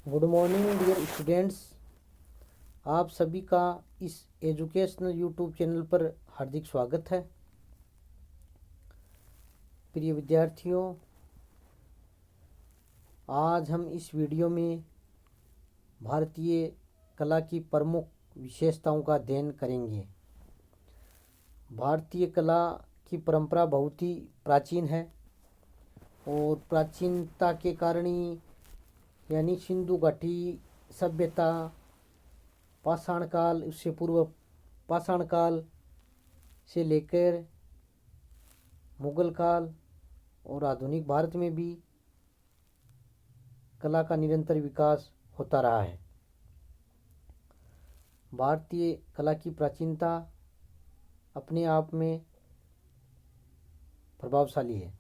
Good morning dear students. आप सभी का इस एजुकेशनल यूट्यूब चैनल पर हार्दिक स्वागत है। प्रिय विद्यार्थियों, आज हम इस वीडियो में भारतीय कला की प्रमुख विशेषताओं का अध्ययन करेंगे। भारतीय कला की परंपरा बहुत ही प्राचीन है और प्राचीनता के कारण ही यानी सिंधु घाटी सभ्यता, पाषाण काल, उससे पूर्व पाषाण काल से लेकर मुगल काल और आधुनिक भारत में भी कला का निरंतर विकास होता रहा है। भारतीय कला की प्राचीनता अपने आप में प्रभावशाली है।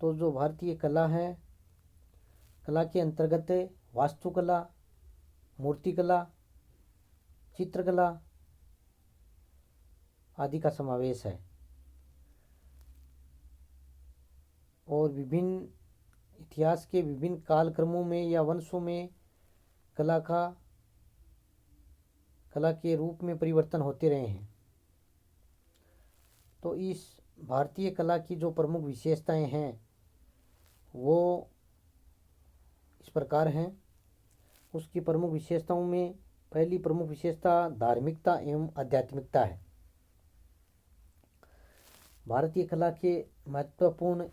तो जो भारतीय कला है, कला के अंतर्गत वास्तुकला, मूर्तिकला, चित्रकला आदि का समावेश है और विभिन्न इतिहास के विभिन्न कालक्रमों में या वंशों में कला के रूप में परिवर्तन होते रहे हैं। तो इस भारतीय कला की जो प्रमुख विशेषताएं हैं वो इस प्रकार हैं। उसकी प्रमुख विशेषताओं में पहली प्रमुख विशेषता धार्मिकता एवं आध्यात्मिकता है। भारतीय कला के महत्वपूर्ण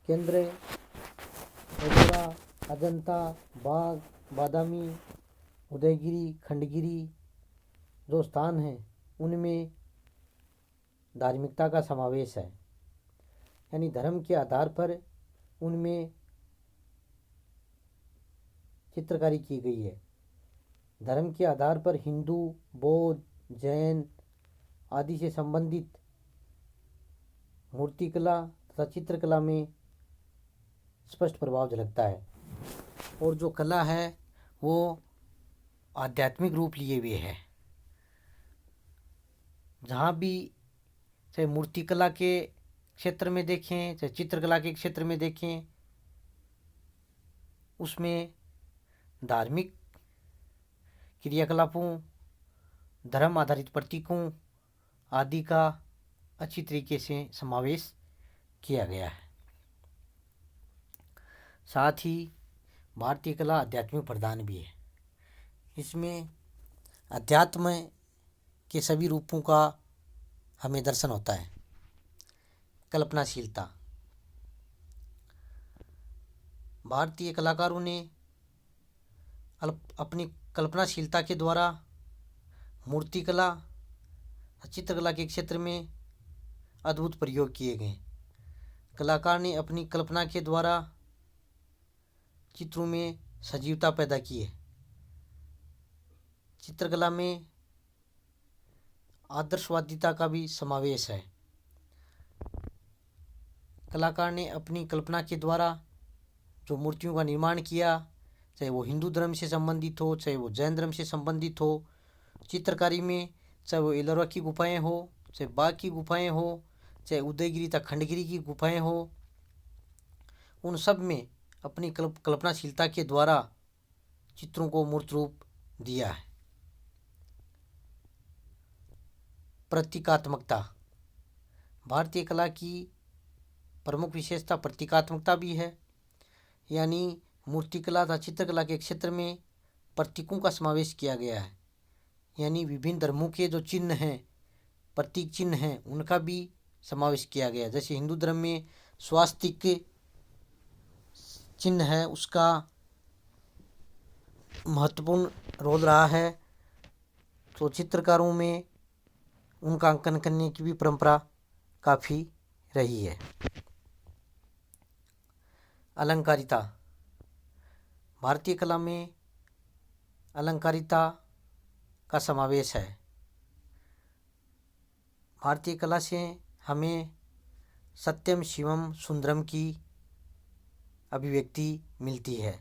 केंद्र एलोरा, अजंता, बाघ, बादामी, उदयगिरी, खंडगिरी जो स्थान हैं उनमें धार्मिकता का समावेश है। यानी धर्म के आधार पर उनमें चित्रकारी की गई है। धर्म के आधार पर हिंदू, बौद्ध, जैन आदि से संबंधित मूर्तिकला तथा चित्रकला में स्पष्ट प्रभाव झलकता है। और जो कला है वो आध्यात्मिक रूप लिए हुए है। जहाँ भी चाहे मूर्तिकला के क्षेत्र में देखें, चाहे चित्रकला के क्षेत्र में देखें, उसमें धार्मिक क्रियाकलापों, धर्म आधारित प्रतीकों आदि का अच्छी तरीके से समावेश किया गया है। साथ ही भारतीय कला आध्यात्मिक प्रधान भी है। इसमें अध्यात्म के सभी रूपों का हमें दर्शन होता है। कल्पनाशीलता, भारतीय कलाकारों ने अपनी कल्पनाशीलता के द्वारा मूर्तिकला, चित्रकला के क्षेत्र में अद्भुत प्रयोग किए गए। कलाकार ने अपनी कल्पना के द्वारा चित्रों में सजीवता पैदा की है। चित्रकला में आदर्शवादिता का भी समावेश है। कलाकार ने अपनी कल्पना के द्वारा जो मूर्तियों का निर्माण किया, चाहे वो हिंदू धर्म से संबंधित हो, चाहे वो जैन धर्म से संबंधित हो, चित्रकारी में चाहे वो एलोरा की गुफाएं हो, चाहे बाघ की गुफाएं हो, चाहे उदयगिरी तथा खंडगिरी की गुफाएं हो, उन सब में अपनी कल्पनाशीलता के द्वारा चित्रों को मूर्त रूप दिया है। प्रतीकात्मकता, भारतीय कला की प्रमुख विशेषता प्रतीकात्मकता भी है। यानी मूर्तिकला तथा चित्रकला के क्षेत्र में प्रतीकों का समावेश किया गया है। यानी विभिन्न धर्मों के जो चिन्ह हैं, प्रतीक चिन्ह हैं, उनका भी समावेश किया गया। जैसे हिंदू धर्म में स्वास्तिक चिन्ह है, उसका महत्वपूर्ण रोल रहा है। तो चित्रकारों में उनका अंकन करने की भी परंपरा काफ़ी रही है। अलंकारिता, भारतीय कला में अलंकारिता का समावेश है। भारतीय कला से हमें सत्यम शिवम सुंदरम की अभिव्यक्ति मिलती है।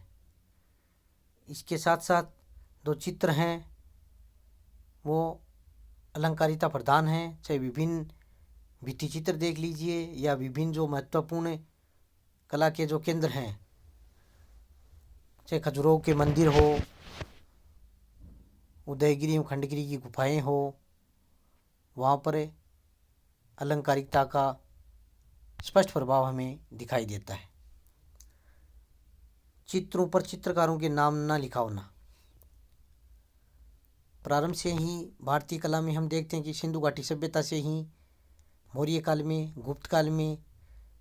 इसके साथ साथ जो चित्र हैं वो अलंकारिता प्रधान हैं। चाहे विभिन्न भित्ति चित्र देख लीजिए या विभिन्न जो महत्वपूर्ण कला के जो केंद्र हैं चाहे खजुराहो के मंदिर हो, उदयगिरी एवं खंडगिरी की गुफाएं हो, वहाँ पर अलंकारिकता का स्पष्ट प्रभाव हमें दिखाई देता है। चित्रों पर चित्रकारों के नाम ना लिखा होना। प्रारंभ से ही भारतीय कला में हम देखते हैं कि सिंधु घाटी सभ्यता से ही मौर्य काल में, गुप्त काल में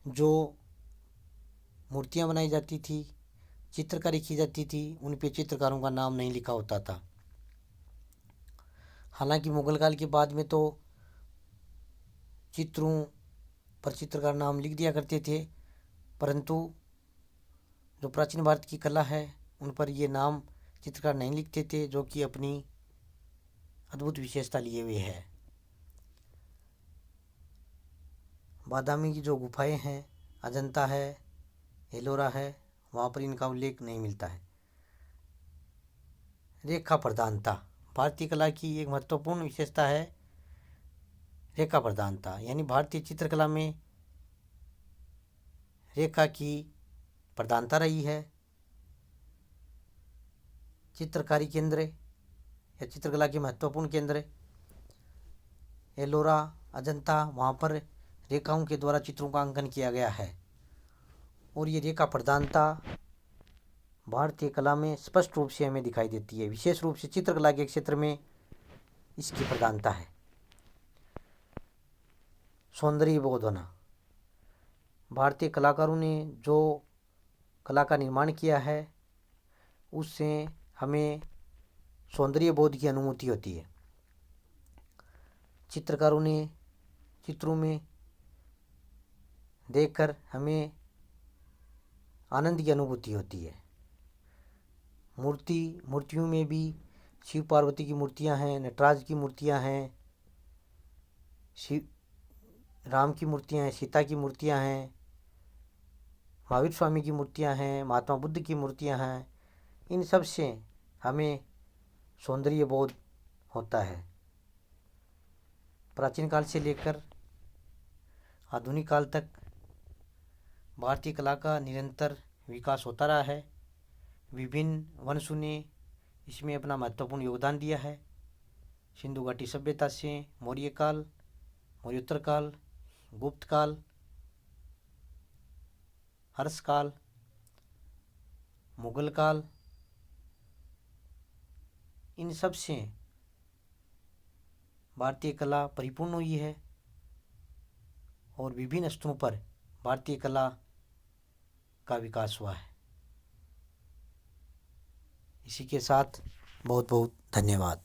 जो मूर्तियाँ बनाई जाती थी, चित्रकारी की जाती थी, उन पे चित्रकारों का नाम नहीं लिखा होता था। हालांकि मुगल काल के बाद में तो चित्रों पर चित्रकार नाम लिख दिया करते थे, परंतु जो प्राचीन भारत की कला है उन पर ये नाम चित्रकार नहीं लिखते थे, जो कि अपनी अद्भुत विशेषता लिए हुए है। बादामी की जो गुफाएं हैं, अजंता है, एलोरा है, वहाँ पर इनका उल्लेख नहीं मिलता है। रेखा प्रधानता भारतीय कला की एक महत्वपूर्ण विशेषता है। रेखा प्रधानता यानी भारतीय चित्रकला में रेखा की प्रधानता रही है। चित्रकारी केंद्र या चित्रकला के महत्वपूर्ण केंद्र एलोरा, अजंता, वहाँ पर रेखाओं के द्वारा चित्रों का अंकन किया गया है और ये रेखा प्रधानता भारतीय कला में स्पष्ट रूप से हमें दिखाई देती है। विशेष रूप से चित्रकला के क्षेत्र में इसकी प्रधानता है। सौंदर्य बोध होना भारतीय कलाकारों ने जो कला का निर्माण किया है उससे हमें सौंदर्य बोध की अनुभूति होती है। चित्रकारों ने चित्रों में देखकर हमें आनंद की अनुभूति होती है। मूर्तियों में भी शिव पार्वती की मूर्तियां हैं, नटराज की मूर्तियां हैं, शिव राम की मूर्तियां हैं, सीता की मूर्तियां हैं, महावीर स्वामी की मूर्तियां हैं, महात्मा बुद्ध की मूर्तियां हैं। इन सब से हमें सौंदर्य बोध होता है। प्राचीन काल से लेकर आधुनिक काल तक भारतीय कला का निरंतर विकास होता रहा है। विभिन्न वंशों ने इसमें अपना महत्वपूर्ण योगदान दिया है। सिंधु घाटी सभ्यता से मौर्य काल, मौर्योत्तर काल, गुप्त काल, हर्ष काल, मुगल काल, इन सब से भारतीय कला परिपूर्ण हुई है और विभिन्न स्तरों पर भारतीय कला का विकास हुआ है। इसी के साथ बहुत बहुत धन्यवाद।